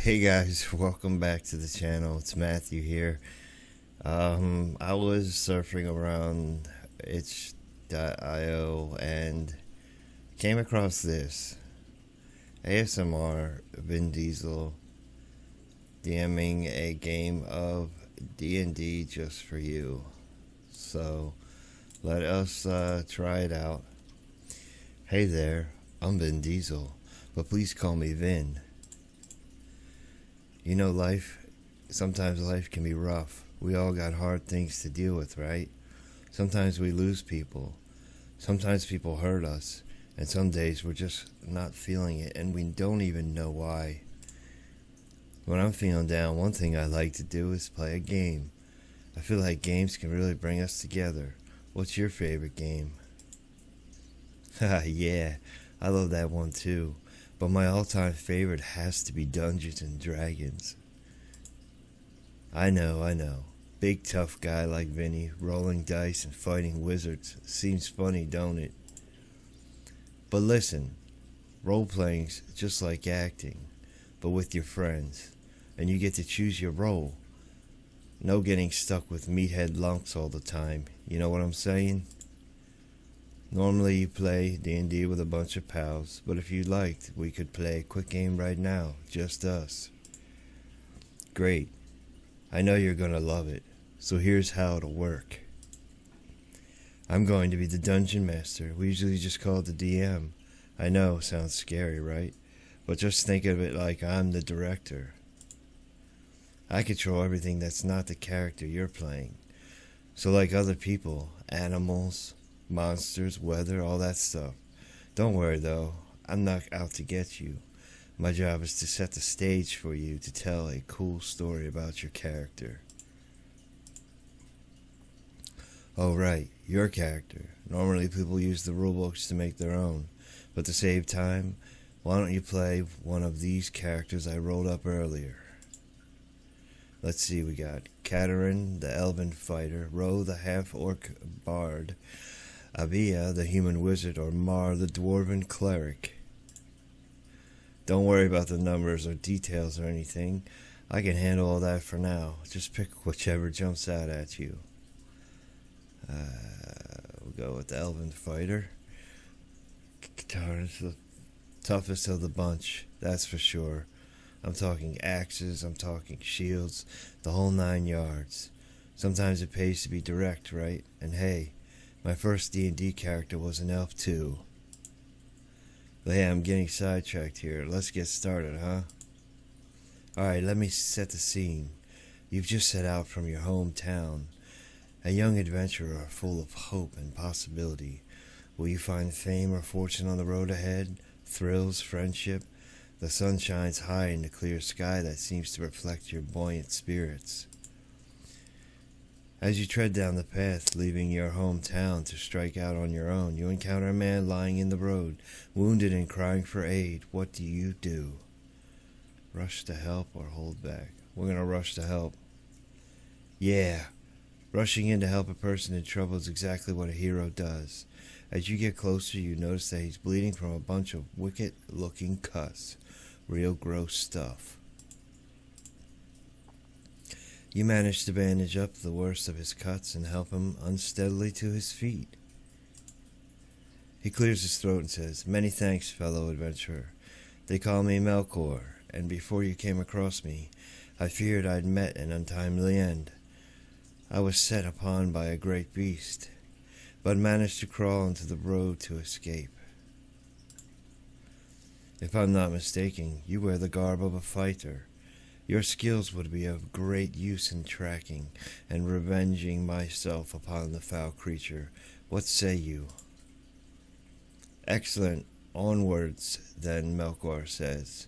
Hey guys, welcome back to the channel. It's Matthew here. I was surfing around itch.io and came across this ASMR Vin Diesel DMing a game of D&D just for you. So let us try it out. Hey there, I'm Vin Diesel, but please call me Vin. You know, sometimes life can be rough. We all got hard things to deal with, right? Sometimes we lose people. Sometimes people hurt us. And some days we're just not feeling it and we don't even know why. When I'm feeling down, one thing I like to do is play a game. I feel like games can really bring us together. What's your favorite game? Haha, yeah, I love that one too. But my all-time favorite has to be Dungeons and Dragons. I know. Big tough guy like Vinny, rolling dice and fighting wizards. Seems funny, don't it? But listen, role-playing's just like acting, but with your friends. And you get to choose your role. No getting stuck with meathead lunks all the time. You know what I'm saying? Normally you play D&D with a bunch of pals, but if you liked, we could play a quick game right now, just us. Great. I know you're gonna love it, so here's how it'll work. I'm going to be the dungeon master. We usually just call it the DM. I know, sounds scary, right? But just think of it like I'm the director. I control everything that's not the character you're playing. So like other people, animals, monsters, weather, all that stuff. Don't worry though, I'm not out to get you. My job is to set the stage for you to tell a cool story about your character. Oh right, your character. Normally people use the rulebooks to make their own, but to save time, why don't you play one of these characters I rolled up earlier? Let's see, we got Katerin, the elven fighter, Ro, the half-orc bard, Abia, the human wizard, or Mar, the dwarven cleric. Don't worry about the numbers or details or anything. I can handle all that for now. Just pick whichever jumps out at you. We'll go with the elven fighter. Katarin's the toughest of the bunch, that's for sure. I'm talking axes, I'm talking shields, the whole 9 yards. Sometimes it pays to be direct, right? And hey, my first D&D character was an elf too. But hey, I'm getting sidetracked here. Let's get started, huh? Alright, let me set the scene. You've just set out from your hometown. A young adventurer full of hope and possibility. Will you find fame or fortune on the road ahead? Thrills, friendship? The sun shines high in the clear sky that seems to reflect your buoyant spirits. As you tread down the path, leaving your hometown to strike out on your own, you encounter a man lying in the road, wounded and crying for aid. What do you do? Rush to help or hold back? We're gonna rush to help. Yeah, rushing in to help a person in trouble is exactly what a hero does. As you get closer, you notice that he's bleeding from a bunch of wicked-looking cuts. Real gross stuff. You manage to bandage up the worst of his cuts and help him unsteadily to his feet. He clears his throat and says, "Many thanks, fellow adventurer. They call me Melkor, and before you came across me, I feared I'd met an untimely end. I was set upon by a great beast, but managed to crawl into the road to escape. If I'm not mistaken, you wear the garb of a fighter. Your skills would be of great use in tracking and revenging myself upon the foul creature. What say you?" "Excellent. Onwards, then," Melkor says.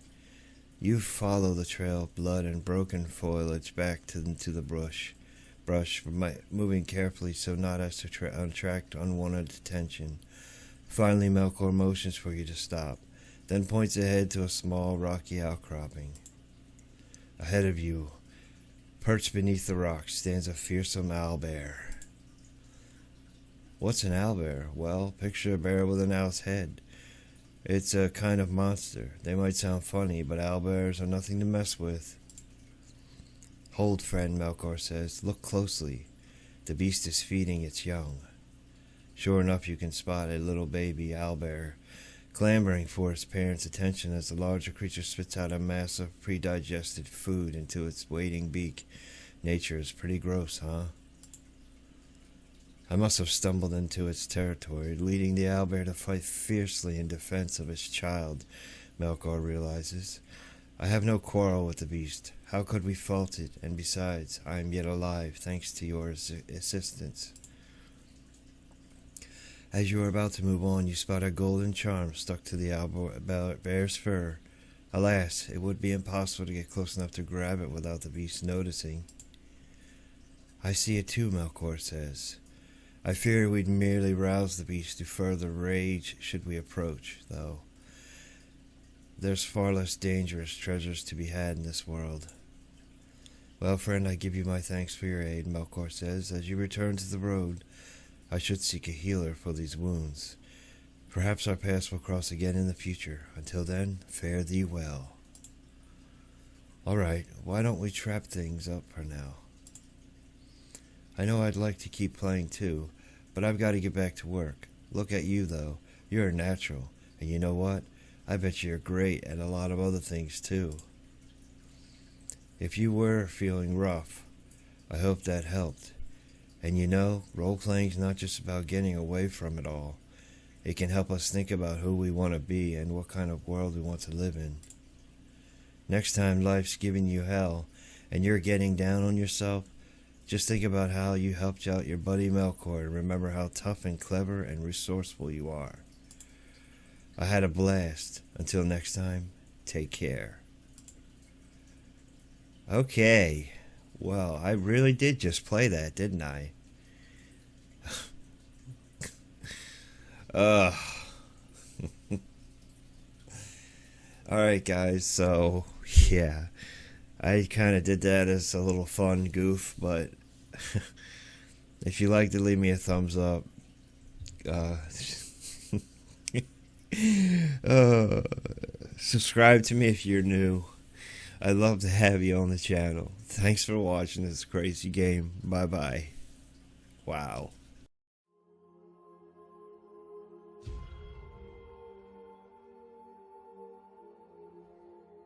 You follow the trail of blood and broken foliage back into the brush, moving carefully so not as to attract unwanted attention. Finally, Melkor motions for you to stop, then points ahead to a small rocky outcropping. Ahead of you, perched beneath the rock, stands a fearsome owlbear. What's an owlbear? Well, picture a bear with an owl's head. It's a kind of monster. They might sound funny, but owlbears are nothing to mess with. Hold, friend, Melkor says. Look closely. The beast is feeding its young. Sure enough, you can spot a little baby owlbear clamoring for its parents' attention as the larger creature spits out a mass of pre-digested food into its waiting beak. Nature is pretty gross, huh? I must have stumbled into its territory, leading the owlbear to fight fiercely in defense of its child, Melkor realizes. I have no quarrel with the beast. How could we fault it? And besides, I am yet alive, thanks to your assistance. As you are about to move on, you spot a golden charm stuck to the owlbear's fur. Alas, it would be impossible to get close enough to grab it without the beast noticing. I see it too, Melkor says. I fear we'd merely rouse the beast to further rage should we approach, though. There's far less dangerous treasures to be had in this world. Well, friend, I give you my thanks for your aid, Melkor says. As you return to the road, I should seek a healer for these wounds. Perhaps our paths will cross again in the future. Until then, fare thee well. Alright, why don't we wrap things up for now? I know I'd like to keep playing too, but I've got to get back to work. Look at you, though. You're a natural. And you know what? I bet you're great at a lot of other things too. If you were feeling rough, I hope that helped. And you know, role-playing's not just about getting away from it all. It can help us think about who we want to be and what kind of world we want to live in. Next time life's giving you hell and you're getting down on yourself, just think about how you helped out your buddy Melkor and remember how tough and clever and resourceful you are. I had a blast. Until next time, take care. Okay. Well, I really did just play that, didn't I? Alright guys, so yeah, I kind of did that as a little fun goof, but if you like to leave me a thumbs up, subscribe to me if you're new. I'd love to have you on the channel. Thanks for watching this crazy game. Bye bye. Wow.